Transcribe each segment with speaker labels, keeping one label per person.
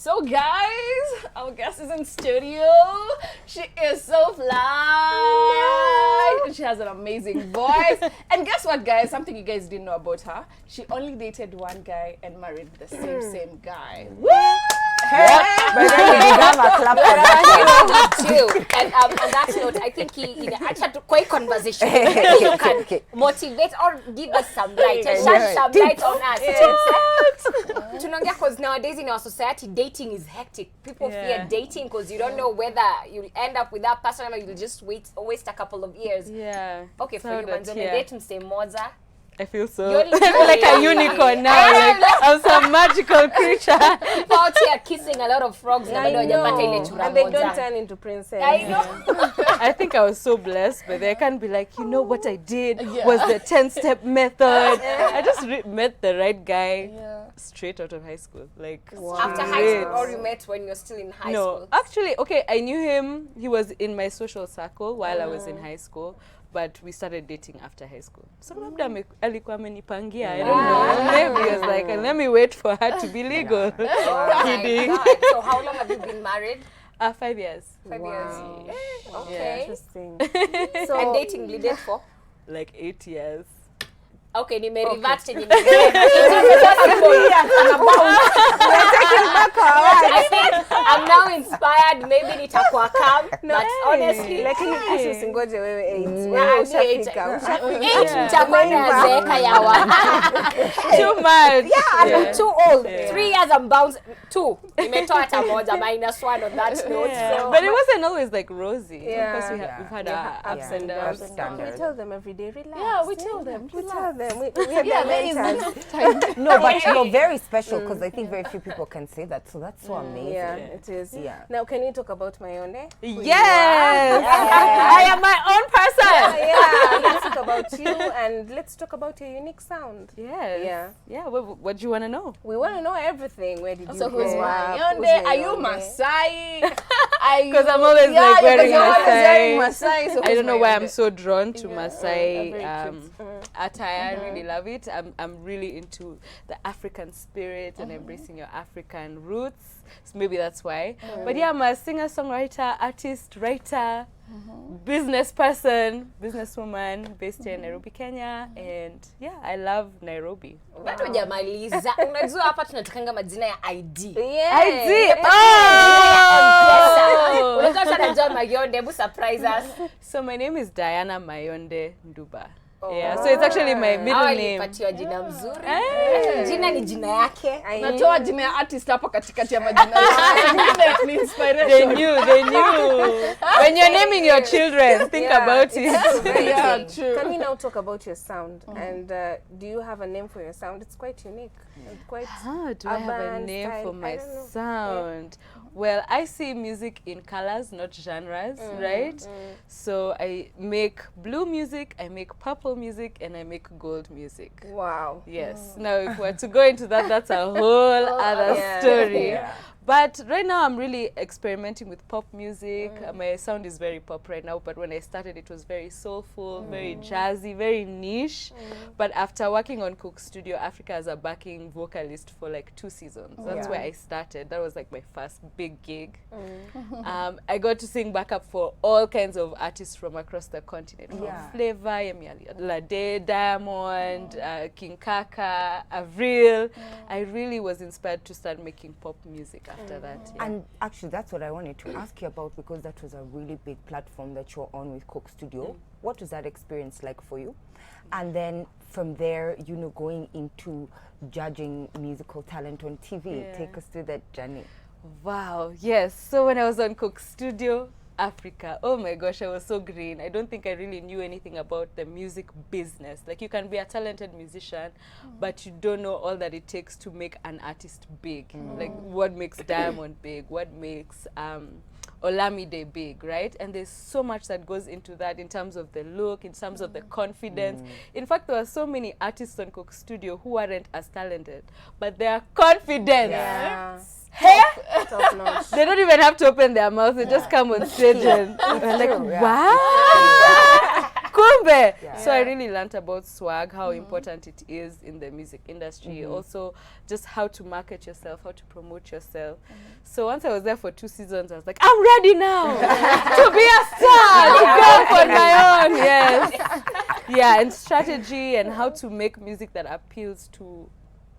Speaker 1: So guys, our guest is in studio. She is so fly. She has an amazing voice. And guess what, guys? Something you guys didn't know about her. She only dated one guy and married the same guy. Woo!
Speaker 2: But then we did have a clap for that.
Speaker 3: And on that note, I think he actually took quite conversation. You can motivate or give us some light, shine some light on us. Tunongea, because nowadays in our society, dating is hectic. People fear dating because you don't know whether you'll end up with that person or you'll just waste a couple of years.
Speaker 4: Yeah.
Speaker 3: Okay, for you, Manzo, date mse moza.
Speaker 4: I feel so like a unicorn now. Like I'm some magical creature.
Speaker 3: People out here kissing a lot of frogs.
Speaker 2: I know. And they don't turn into princess.
Speaker 3: I know.
Speaker 4: I think I was so blessed, but I can't be like, you know what I did was the 10-step method. I just met the right guy straight out of high school. Like
Speaker 3: after high school, or you met when you're still in high school?
Speaker 4: No, actually, okay, I knew him. He was in my social circle while I was in high school. But we started dating after high school. So labda alikuwa amenipangia. I don't know. Maybe he was like, let me wait for her to be legal. Kidding.
Speaker 3: So how long have you been married?
Speaker 4: 5 years.
Speaker 3: 5 years. Okay.
Speaker 4: Yeah.
Speaker 2: Interesting.
Speaker 3: So and dating you date for?
Speaker 4: Like 8 years.
Speaker 3: Okay, ni revert chenye I think I'm now inspired. Maybe nitakuwa calm. But honestly,
Speaker 2: lakini kesho usingoje wewe 8.
Speaker 3: Wewe
Speaker 2: ushafika.
Speaker 3: nitakuwa nazeeka yawa.
Speaker 4: Too much.
Speaker 3: Yeah, I'm too old. 3 years I'm bounced. 2. Nimetoa hata moja -1 on that note. So.
Speaker 4: But it wasn't always like rosy.
Speaker 2: Yeah.
Speaker 4: Because we've had our ups and downs.
Speaker 2: We tell them every day, relax.
Speaker 1: Yeah, we tell them.
Speaker 2: We tell them. We have
Speaker 1: there is enough time.
Speaker 5: No, but you're very special because I think very few people can say that. So that's so amazing.
Speaker 2: Yeah, it is.
Speaker 5: Yeah.
Speaker 2: Now, can you talk about Mayonde?
Speaker 4: Yes! I am my own person!
Speaker 2: Yeah, let's talk about you and let's talk about your unique sound.
Speaker 4: Yes. Yeah, what do you want to know?
Speaker 2: We want to know everything. Where did you
Speaker 1: So who's
Speaker 2: grow up?
Speaker 1: Mayonde? Are you Masai?
Speaker 4: Because I'm always like wearing Masai.
Speaker 1: Masai. So
Speaker 4: I don't know why I'm
Speaker 1: Mayonde?
Speaker 4: so drawn to Masai
Speaker 2: very
Speaker 4: attire. I really love it. I'm really into the African spirit and embracing your African roots. So maybe that's why. But yeah, I'm a singer-songwriter, artist, writer, business person, businesswoman based here in Nairobi, Kenya. And yeah, I love Nairobi.
Speaker 3: Bado hujamaliza. Unajua hapa tunatakanga majina ya ID.
Speaker 4: ID.
Speaker 3: Oh! Unajua tunajua Mayonde, hebu surprise us.
Speaker 4: So my name is Diana Mayonde Nduba. Yeah, so it's actually my middle name.
Speaker 3: Alipatiwa jina mzuri. Jina ni jina yake.
Speaker 1: Natoa jina ya artist hapa katikati ya majina. Ni inspiration.
Speaker 4: They knew. When you're naming your children, think about it.
Speaker 1: Yeah, true.
Speaker 2: Can we now talk about your sound? And do you have a name for your sound? It's quite unique. And quite
Speaker 4: Do I have a name for my sound? Well, I see music in colors, not genres, right? So I make blue music, I make purple music, and I make gold music.
Speaker 2: wow.
Speaker 4: Yes. Now, if we're to go into that, that's a whole other story.
Speaker 5: Yeah.
Speaker 4: But right now, I'm really experimenting with pop music. My sound is very pop right now, but when I started, it was very soulful, very jazzy, very niche. But after working on Cook Studio Africa as a backing vocalist for like 2 seasons, that's where I started. That was like my first big gig. I got to sing backup for all kinds of artists from across the continent, from Flavor, Yemi Alade, Diamond, King Kaka, Avril. I really was inspired to start making pop music after that. Yeah.
Speaker 5: And actually, that's what I wanted to ask you about because that was a really big platform that you're on with Cook Studio. What was that experience like for you? And then from there, you know, going into judging musical talent on TV. Take us through that journey.
Speaker 4: Wow, yes. So when I was on Cook Studio Africa, oh my gosh, I was so green. I don't think I really knew anything about the music business. Like, you can be a talented musician, but you don't know all that it takes to make an artist big. Like, what makes Diamond big? What makes Olamide big, right? And there's so much that goes into that in terms of the look, in terms of the confidence. In fact, there were so many artists on Cook Studio who weren't as talented, but their confidence.
Speaker 2: Yeah.
Speaker 4: Hey?
Speaker 2: Top notch.
Speaker 4: They don't even have to open their mouth. They just come on stage and we're like, wow. kumbe.
Speaker 5: Yeah.
Speaker 4: So I really learned about swag, how important it is in the music industry. Also, just how to market yourself, how to promote yourself. So once I was there for 2 seasons, I was like, I'm ready now to be a star, to go on my own. Yes. Yeah, and strategy and how to make music that appeals to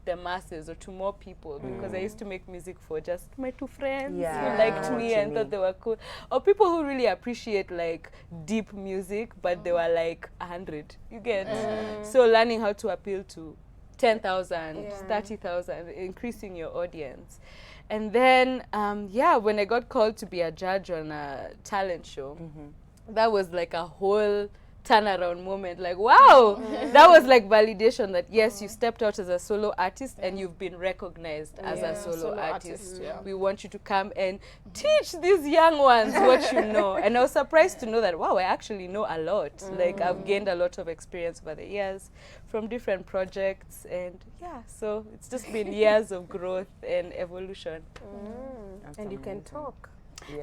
Speaker 4: the masses or to more people, because I used to make music for just my 2 friends who liked me and thought they were cool, or people who really appreciate like deep music, but they were like 100. You get? So learning how to appeal to 10,000, 30,000, increasing your audience. And then, when I got called to be a judge on a talent show, that was like a whole turnaround moment. Like, wow, that was like validation that yes, you stepped out as a solo artist and you've been recognized as a solo artist. We want you to come and teach these young ones what you know. And I was surprised to know that, wow, I actually know a lot. Like, I've gained a lot of experience over the years from different projects, and so it's just been years of growth and evolution.
Speaker 2: And you can talk.
Speaker 4: I'm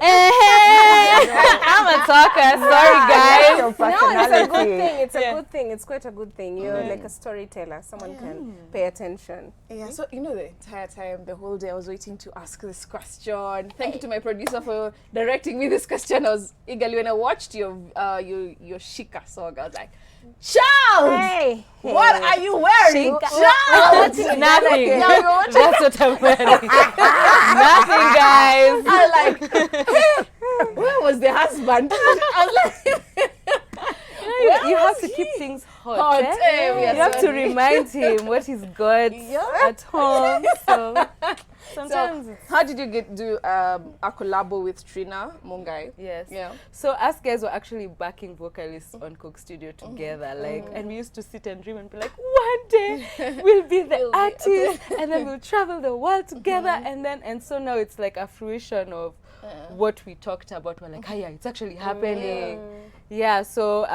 Speaker 4: a talker, sorry guys.
Speaker 2: No, it's a good thing. It's a good thing. It's quite a good thing. You're like a storyteller. Someone can pay attention.
Speaker 1: Yeah, so the entire time, the whole day, I was waiting to ask this question. Thank you to my producer for directing me this question. I was eagerly, when I watched your Shika song, I was like, Charles! What are you wearing? Charles!
Speaker 4: Nothing. That's what I'm wearing. Nothing, guys.
Speaker 1: I like, hey, where was the husband? I was like,
Speaker 4: you have to keep things hot. You have to remind him what he's got at home. So sometimes
Speaker 1: how did you do a collabo with Trina Mungai?
Speaker 4: Yes.
Speaker 1: Yeah.
Speaker 4: So us guys were actually backing vocalists on Coke Studio together, and we used to sit and dream and be like, one day we'll be the artists, and then we'll travel the world together, and so now it's like a fruition of what we talked about. We're like, yeah, it's actually happening. Yeah, so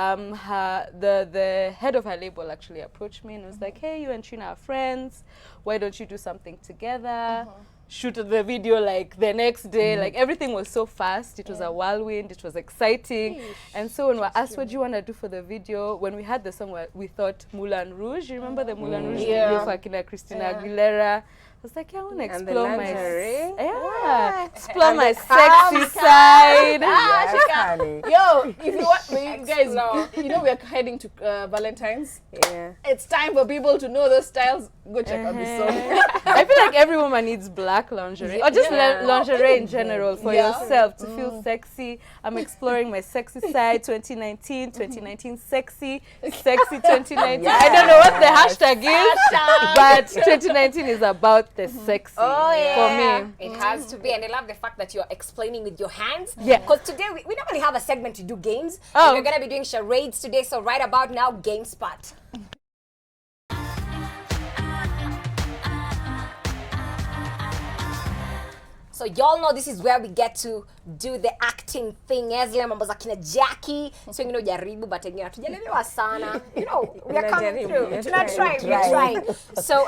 Speaker 4: the head of her label actually approached me and was like, hey, you and Trina are friends. Why don't you do something together? Shoot the video like the next day. Like, everything was so fast. It was a whirlwind. It was exciting. And so when we were asked, what do you want to do for the video? When we had the song, we thought Moulin Rouge. You remember the Moulin Rouge video for Christina Aguilera? I was like, I want to explore my explore my sexy side.
Speaker 1: Yo, if you want, you guys, you know we are heading to Valentine's.
Speaker 2: Yeah.
Speaker 1: It's time for people to know those styles. Go check out this song.
Speaker 4: I feel like every woman needs black lingerie, or just lingerie in general for yourself to feel sexy. I'm exploring my sexy side. 2019 sexy 2019. I don't know what the hashtag is, but 2019 is about the sexy for me.
Speaker 3: It has to be, and I love the fact that you're explaining with your hands.
Speaker 4: Yeah.
Speaker 3: Because today we normally have a segment to do games. And we're gonna be doing charades today. So right about now, Game Spot. So y'all know this is where we get to do the acting thing. Zile mambo za kina Jackie. So wengine ujaribu, but wengine hatujalelewa sana. You know, we are coming through. We're trying. So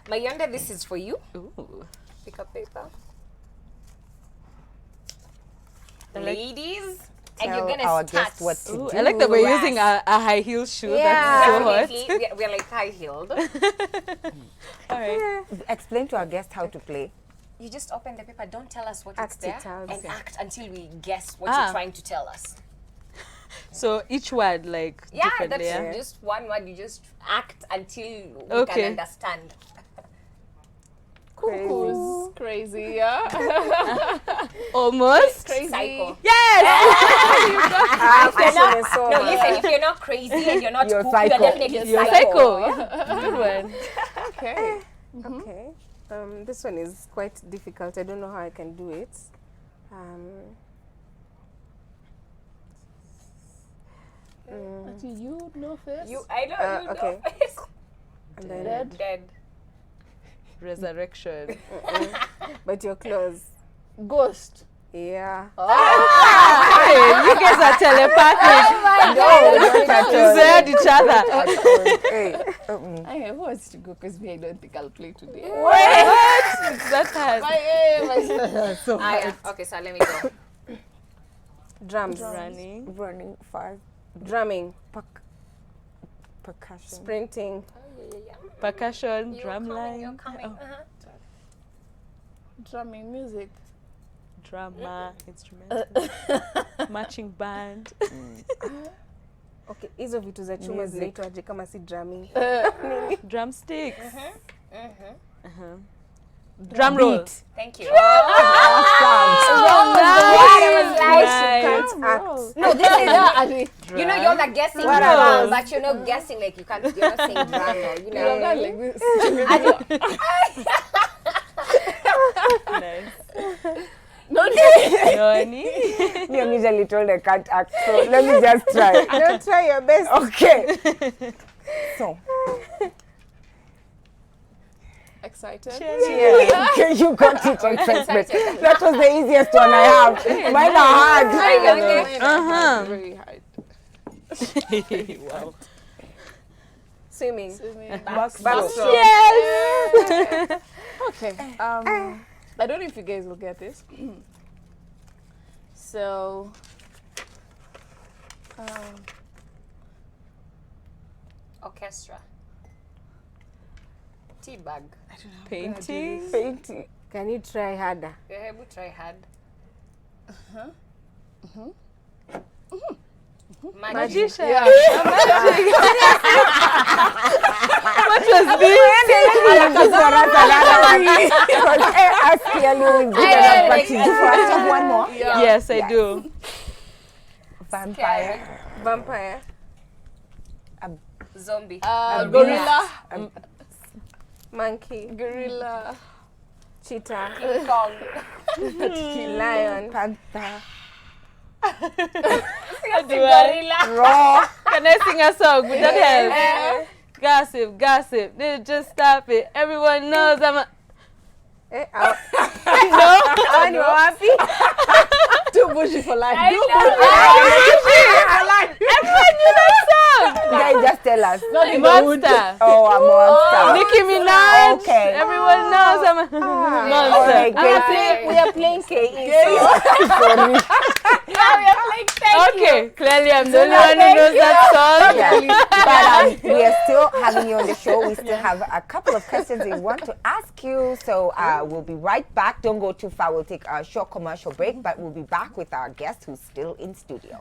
Speaker 3: Mayonde, this is for you.
Speaker 4: Ooh.
Speaker 3: Pick up paper. Ladies, and you're gonna start.
Speaker 5: What to do.
Speaker 4: I like that we're using a high heel shoe. That's so hot.
Speaker 3: We're like high heeled.
Speaker 4: All right.
Speaker 5: Explain to our guest how to play.
Speaker 3: You just open the paper, don't tell us what
Speaker 2: Act
Speaker 3: it's
Speaker 2: it out.
Speaker 3: there, and act until we guess what you're trying to tell us.
Speaker 4: So each word, like,
Speaker 3: Yeah,
Speaker 4: differently,
Speaker 3: that's just one word. You just act until we can understand.
Speaker 1: Cuckoo's crazy, yeah.
Speaker 4: Almost.
Speaker 1: Crazy.
Speaker 3: Psycho.
Speaker 4: Yes!
Speaker 3: No, listen, if you're not crazy and you're not
Speaker 5: You're
Speaker 3: cuckoo,
Speaker 5: psycho.
Speaker 3: you're definitely
Speaker 4: You're psycho. Yeah. Good one.
Speaker 1: Okay.
Speaker 2: Okay. This one is quite difficult. I don't know how I can do it.
Speaker 1: You know first.
Speaker 3: I know, you
Speaker 2: okay.
Speaker 3: know.
Speaker 2: And then,
Speaker 3: Dead.
Speaker 4: Resurrection.
Speaker 2: but you're close.
Speaker 1: Ghost.
Speaker 2: Yeah.
Speaker 4: Hey, you guys are telepathic. You said each other.
Speaker 1: Who wants to go? Because I don't think I'll play today.
Speaker 4: What? That's hard.
Speaker 3: Okay, so let me go.
Speaker 2: Drums.
Speaker 4: Running.
Speaker 5: Running fast.
Speaker 2: Drumming,
Speaker 5: Percussion.
Speaker 2: sprinting.
Speaker 4: Percussion,
Speaker 3: You're
Speaker 4: drum
Speaker 3: coming, you're
Speaker 4: line,
Speaker 3: coming.
Speaker 1: Drumming, music.
Speaker 4: drama, instrumental, marching band.
Speaker 2: Okay, hizo vitu za chuma
Speaker 5: Music.
Speaker 2: zinaitwaje kama si drumming?
Speaker 4: Drumsticks. Drum roll.
Speaker 3: Thank you.
Speaker 4: Nice.
Speaker 3: No, this is
Speaker 1: Drum.
Speaker 3: you know you're like guessing
Speaker 2: What
Speaker 3: drum,
Speaker 2: else?
Speaker 3: but you're not guessing like you're not saying drum or you know.
Speaker 1: Like this.
Speaker 4: Nice.
Speaker 1: No,
Speaker 4: Noni.
Speaker 5: Me and usually told I can't act, so let me just try.
Speaker 2: Don't try your best.
Speaker 5: Okay. So,
Speaker 1: excited.
Speaker 5: okay, you got it on Facebook. That was the easiest one I have. Mine are hard.
Speaker 1: Very hard.
Speaker 4: Wow.
Speaker 2: Swimming.
Speaker 5: Backstroke.
Speaker 4: Yes.
Speaker 1: Okay. I don't know if you guys will get this. So,
Speaker 3: Orchestra. Tea bag.
Speaker 4: Painting.
Speaker 5: Painting.
Speaker 2: Can you try harder?
Speaker 3: Yeah, we try hard.
Speaker 4: Magician.
Speaker 1: yeah.
Speaker 4: What was this?
Speaker 5: Ask clearly. But you have one more.
Speaker 4: Yes, I do.
Speaker 5: Vampire.
Speaker 2: Vampire.
Speaker 3: Zombie.
Speaker 1: Gorilla.
Speaker 2: Monkey.
Speaker 1: Gorilla.
Speaker 2: Cheetah.
Speaker 3: King Kong.
Speaker 2: Lion.
Speaker 5: Panther.
Speaker 3: Gorilla.
Speaker 5: Raw.
Speaker 4: Can I sing a song? Would that help? Gossip, gossip. They just stop it. Everyone knows I'm a.
Speaker 2: Hawa ni wapi?
Speaker 1: Too bushy for life.
Speaker 3: I
Speaker 1: Too
Speaker 3: know.
Speaker 4: Everyone knew that song.
Speaker 5: Guys, just tell us.
Speaker 4: Monster.
Speaker 5: Oh, a monster.
Speaker 4: Nicki Minaj.
Speaker 5: Okay.
Speaker 4: Everyone knows I'm a monster.
Speaker 5: Alright,
Speaker 3: Ah,
Speaker 5: guys.
Speaker 2: We are playing KE.
Speaker 5: Sorry.
Speaker 4: Okay, clearly I'm the only one who knows that song.
Speaker 5: Yeah. But we are still having you on the show. We still have a couple of questions we want to ask you. So we'll be right back. Don't go too far. We'll take a short commercial break, but we'll be back with our guest who's still in studio.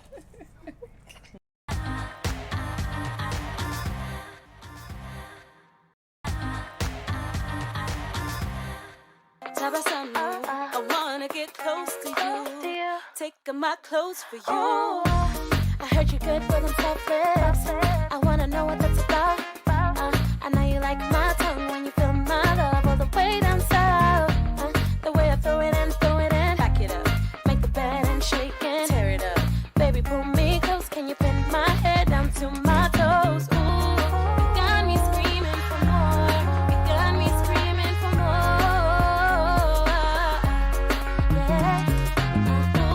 Speaker 6: I wanna get close to you. Taking my clothes for you. I heard you're good with them selfless. I wanna know what that's about. I know you like my tongue when you feel my love all the way down south. The way I throw it in, back it up. Make the bed and shake it, tear it up. Baby, pull me close. Can you pin my head down to my toes? Ooh, you got me screaming for more. You got me screaming for more. Yeah. The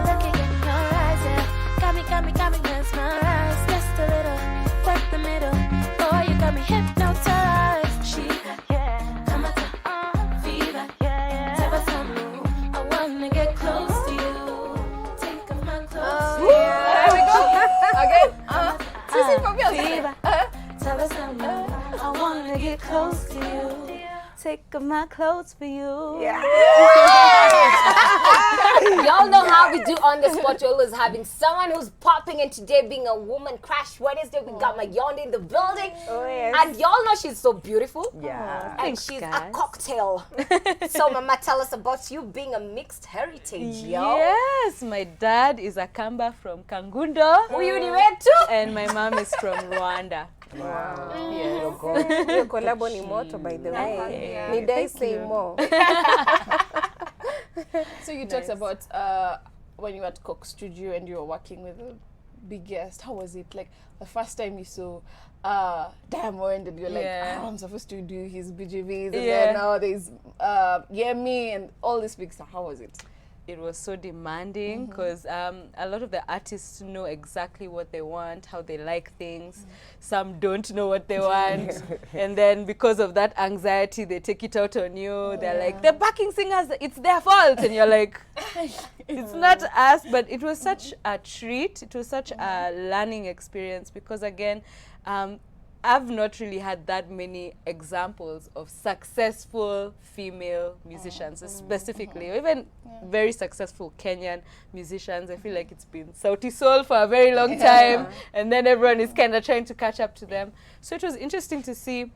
Speaker 6: looky in your eyes, yeah. Got me mesmerized. Just a little, work the middle. Boy, you got me hypnotized. Chica, yeah. Kamata, fever, yeah. Tabasamo, I wanna get close to you. Take off my clothes.
Speaker 1: There we go. Again.
Speaker 6: Fever, Tabasamo, I wanna get close to you.
Speaker 4: Take off my clothes for you.
Speaker 3: Y'all know how we do on the spot. We're always having someone who's popping, and today being a woman crash Wednesday, we got Mayonde in the building.
Speaker 2: Oh, yes.
Speaker 3: And y'all know she's so beautiful.
Speaker 5: Yeah.
Speaker 3: And
Speaker 4: Thanks,
Speaker 3: she's a
Speaker 4: guys.
Speaker 3: cocktail. So Mama, tell us about you being a mixed heritage, yo.
Speaker 4: Yes, my dad is a Kamba from Kangundo,
Speaker 3: Who you went to?
Speaker 4: and my mom is from Rwanda.
Speaker 2: Your collabo ni moto, by the way. Need I say more?
Speaker 1: So you talked about when you were at Coke Studio and you were working with a big guest. How was it? Like the first time you saw Diamond and you're like, I'm supposed to do his BGVs, and then now there's Me and all this big stuff. How was it?
Speaker 4: it was so demanding because a lot of the artists know exactly what they want, how they like things. Some don't know what they want. And then because of that anxiety, they take it out on you. They're like, the backing singers, it's their fault. And you're like, it's not us. But it was such a treat. It was such a learning experience because, again, I've not really had that many examples of successful female musicians, specifically, or even very successful Kenyan musicians. I feel like it's been Sauti Sol for a very long time, and then everyone is kind of trying to catch up to them. So it was interesting to see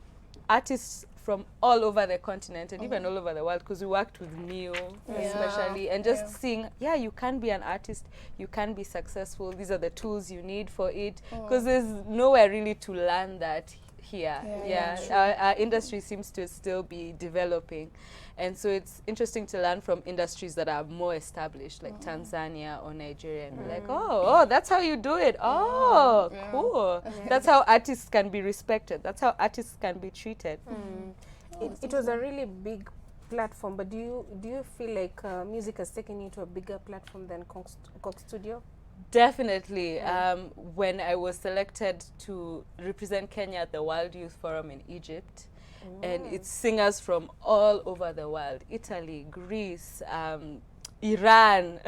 Speaker 4: artists from all over the continent and even all over the world, because we worked with Neo especially, and just seeing, you can be an artist, you can be successful, these are the tools you need for it, because there's nowhere really to learn that here. Our industry seems to still be developing, and so it's interesting to learn from industries that are more established, like Tanzania or Nigeria, and be like, oh, that's how you do it. Oh, cool. That's how artists can be respected. That's how artists can be treated.
Speaker 2: It was a really big platform, but do you feel like music has taken you to a bigger platform than Coke Studio?
Speaker 4: Definitely. When I was selected to represent Kenya at the World Youth Forum in Egypt, and it's singers from all over the world, Italy, Greece, Iran,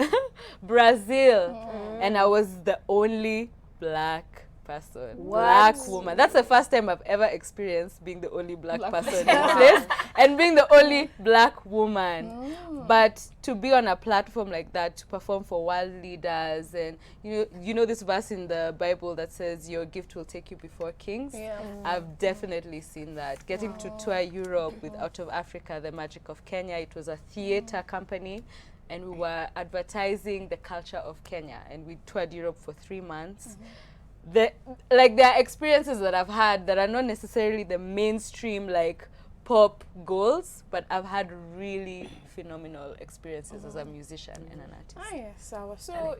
Speaker 4: Brazil, and I was the only black person, black woman. That's the first time I've ever experienced being the only black person in a place and being the only black woman. But to be on a platform like that, to perform for world leaders, and you know this verse in the Bible that says your gift will take you before kings. I've definitely seen that. Getting to tour Europe with Out of Africa, The Magic of Kenya. It was a theater company, and we were advertising the culture of Kenya, and we toured Europe for 3 months. There are experiences that I've had that are not necessarily the mainstream like pop goals, but I've had really phenomenal experiences as a musician and an artist.
Speaker 1: Sawa. So,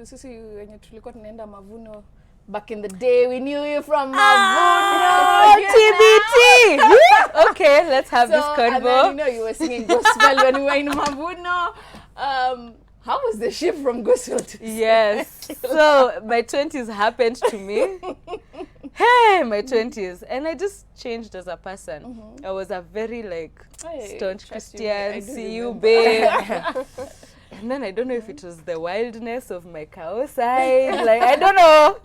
Speaker 1: sisi wenye tulikuwa tunaenda Mavuno, back in the day, we knew you from Mavuno.
Speaker 4: TBT! Okay, let's have this convo.
Speaker 1: And then, you were singing gospel when we were in Mavuno. How was the shift from gospel to
Speaker 4: Yes. So my 20s happened to me. Hey, my 20s. And I just changed as a person. I was a very staunch Christian, see you, babe. And then I don't know if it was the wildness of my cow side. I don't know.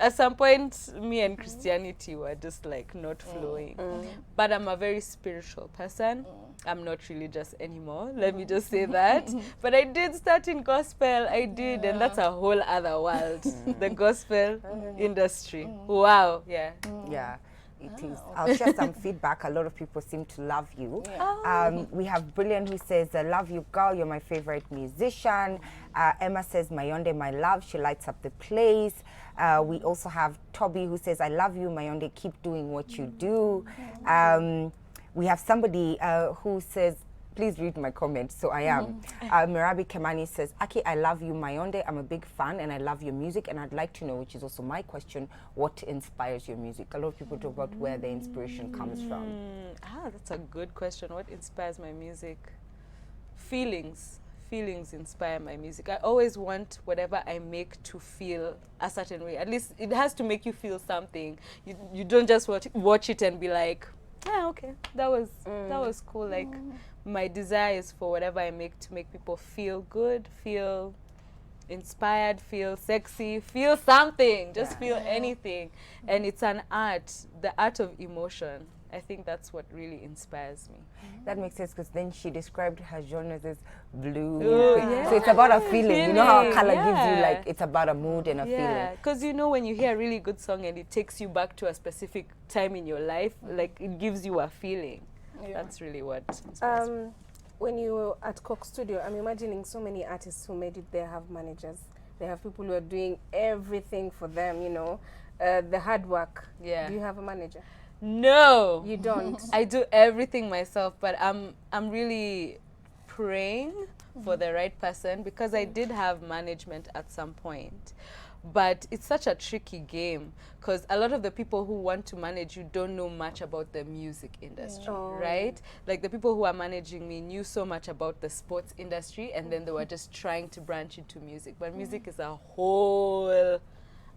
Speaker 4: At some point, me and Christianity were just not flowing. But I'm a very spiritual person. I'm not religious anymore. Let me just say that. But I did start in gospel. I did. And that's a whole other world. The gospel industry. Wow. Yeah.
Speaker 5: Yeah. It is. I'll share some feedback. A lot of people seem to love you. We have Brilliant, who says, I love you, girl. You're my favorite musician. Emma says, Mayonde, my love. She lights up the place. We also have Toby, who says, I love you, Mayonde. Keep doing what you do. We have somebody who says, please read my comment. So I am. Mirabi Kemani says, Aki, I love you, Mayonde. I'm a big fan and I love your music. And I'd like to know, which is also my question, what inspires your music? A lot of people talk about where the inspiration comes from.
Speaker 4: That's a good question. What inspires my music? Feelings. Feelings inspire my music. I always want whatever I make to feel a certain way. At least it has to make you feel something. You don't just watch it and be like, okay, that was cool. My desire is for whatever I make to make people feel good, feel inspired, feel sexy, feel something, just feel anything. And it's an art, the art of emotion. I think that's what really inspires me.
Speaker 5: That makes sense, because then she described her genres as blue.
Speaker 4: Yeah.
Speaker 5: So it's about a feeling. You know how color gives you, it's about a mood and a feeling.
Speaker 4: Yeah, because when you hear a really good song and it takes you back to a specific time in your life, it gives you a feeling. That's really what inspires me.
Speaker 2: When you were at Coke Studio, I'm imagining so many artists who made it there have managers. They have people who are doing everything for them, the hard work.
Speaker 4: Yeah.
Speaker 2: Do you have a manager?
Speaker 4: No.
Speaker 2: You don't?
Speaker 4: I do everything myself, but I'm really praying for the right person, because I did have management at some point. But it's such a tricky game because a lot of the people who want to manage you don't know much about the music industry, right? Like the people who are managing me knew so much about the sports industry, and then they were just trying to branch into music. But music is a whole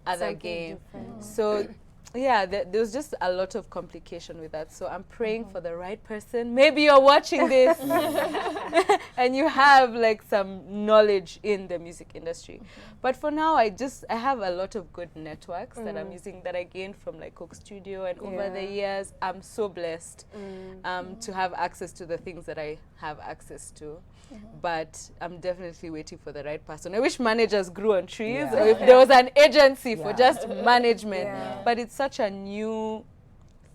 Speaker 4: other game. So yeah, there was just a lot of complication with that. So I'm praying for the right person. Maybe you're watching this and you have like some knowledge in the music industry. But for now, I have a lot of good networks that I'm using, that I gained from like Coke Studio, and over the years, I'm so blessed to have access to the things that I have access to. But I'm definitely waiting for the right person. I wish managers grew on trees, or if there was an agency for just management. But it's such a new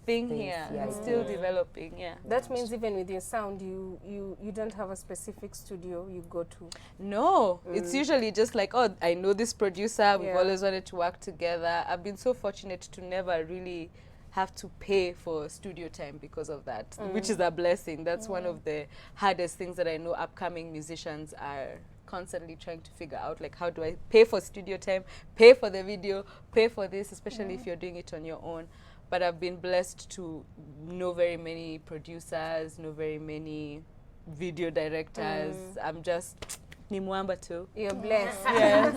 Speaker 4: thing here. It's still developing.
Speaker 2: That means even with your sound, you don't have a specific studio you go to.
Speaker 4: No, it's usually just like, oh, I know this producer. We've always wanted to work together. I've been so fortunate to never really have to pay for studio time because of that, which is a blessing. That's one of the hardest things that I know upcoming musicians are constantly trying to figure out, like, how do I pay for studio time, pay for the video, pay for this, especially if you're doing it on your own. But I've been blessed to know very many producers, know very many video directors. I'm just Nimwamba too.
Speaker 2: You're blessed.
Speaker 3: And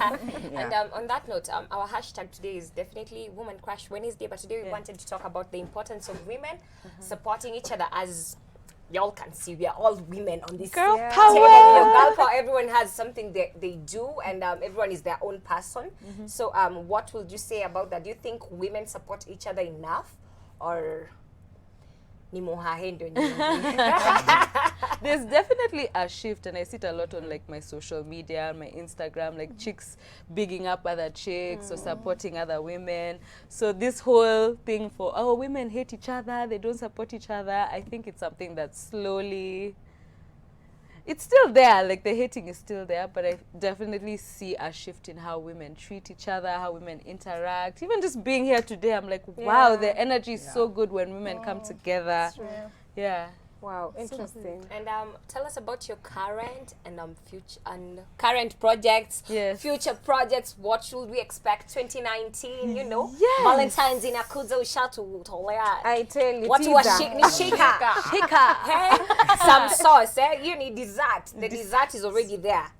Speaker 3: on that note, our hashtag today is definitely Woman Crush Wednesday. But today we wanted to talk about the importance of women supporting each other. As y'all can see, we are all women on this
Speaker 4: Girl
Speaker 3: table.
Speaker 4: power.
Speaker 3: Girl power. Everyone has something they do, and everyone is their own person. So what would you say about that? Do you think women support each other enough, or
Speaker 4: there's definitely a shift, and I see it a lot on like my social media, my Instagram, like chicks bigging up other chicks or supporting other women. So this whole thing for, oh, women hate each other, they don't support each other, I think it's something that slowly, it's still there, like the hating is still there, but I definitely see a shift in how women treat each other, how women interact. Even just being here today, I'm like, wow, the energy is so good when women come together.
Speaker 2: Wow, interesting.
Speaker 3: And tell us about your current and future and current projects, future projects. What should we expect 2019? You know, Valentine's in Akuza Ushatu Tolea.
Speaker 2: I tell you,
Speaker 3: what was shika? Hey, some sauce. You need dessert. The dessert is already there.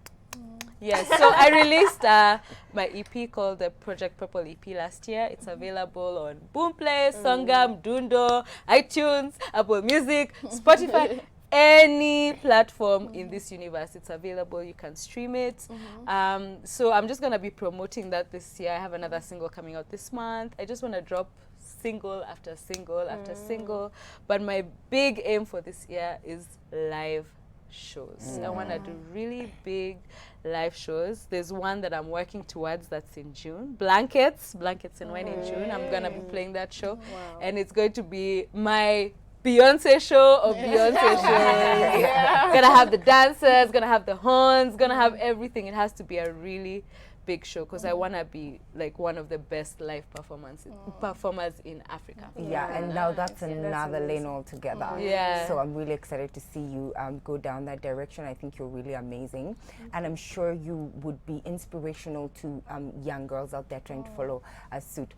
Speaker 4: Yes, so I released my EP called the Project Purple EP last year. It's available on Boomplay, Songam, Dundo, iTunes, Apple Music, Spotify, any platform in this universe. It's available. You can stream it. So I'm just going to be promoting that this year. I have another single coming out this month. I just want to drop single after single after single. But my big aim for this year is live shows. I want to do really big live shows. There's one that I'm working towards that's in June. Blankets and Wine in June. I'm going to be playing that show. And it's going to be my Beyonce show of Beyonce shows. Gonna have the dancers, gonna have the horns, gonna have everything. It has to be a really big show because I want to be like one of the best live performers in Africa.
Speaker 5: And now that's another lane altogether. So I'm really excited to see you go down that direction. I think you're really amazing, and I'm sure you would be inspirational to young girls out there trying to follow a suit.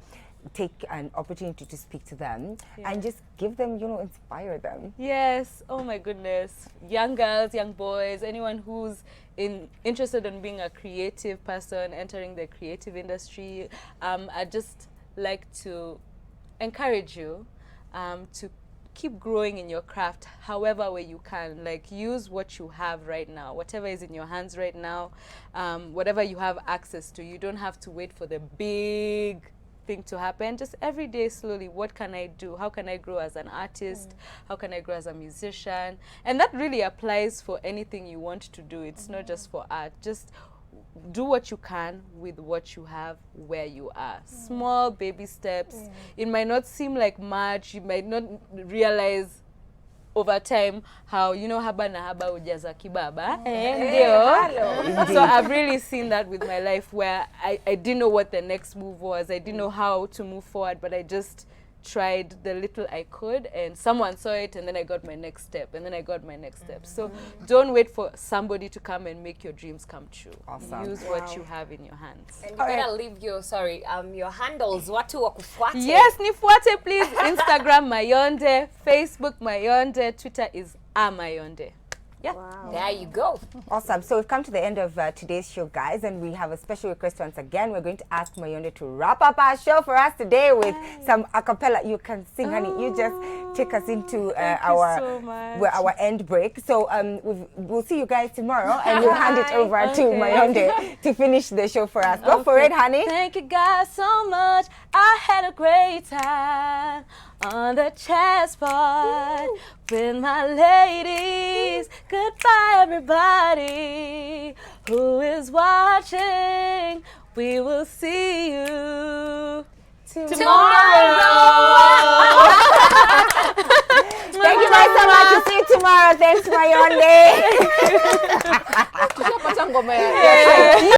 Speaker 5: Take an opportunity to speak to them and just give them, inspire them.
Speaker 4: Yes. Oh my goodness. Young girls, young boys, anyone who's interested in being a creative person, entering the creative industry, I'd just like to encourage you to keep growing in your craft however way you can. Like, use what you have right now, whatever is in your hands right now, whatever you have access to. You don't have to wait for the big thing to happen. Just every day, slowly, what can I do? How can I grow as an artist? How can I grow as a musician? And that really applies for anything you want to do. It's not just for art. Just do what you can with what you have where you are. Small baby steps. It might not seem like much. You might not realize over time how, haba na haba ujaza kibaba. So I've really seen that with my life, where I didn't know what the next move was. I didn't know how to move forward, but I just tried the little I could, and someone saw it, and then I got my next step, and then I got my next step. So don't wait for somebody to come and make your dreams come true.
Speaker 5: Awesome.
Speaker 4: Use what you have in your hands.
Speaker 3: And you better leave your your handles. Watu wakufuate.
Speaker 4: Yes, nifuate please. Instagram Mayonde, Facebook Mayonde, Twitter is Mayonde. Yeah.
Speaker 2: Wow.
Speaker 3: There you go.
Speaker 5: Awesome. So we've come to the end of today's show, guys, and we have a special request once again. We're going to ask Mayonde to wrap up our show for us today with some a cappella. You can sing, honey. You just take us into our end break. So we'll see you guys tomorrow, and we'll hand it over to Mayonde to finish the show for us. Go for it, honey.
Speaker 4: Thank you guys so much. I had a great time on the Chatspot with my ladies. Goodbye, everybody who is watching. We will see you tomorrow.
Speaker 5: Thank you guys so much. We'll see you tomorrow. Thanks, Mayonde.
Speaker 1: Tushapata ngoma ya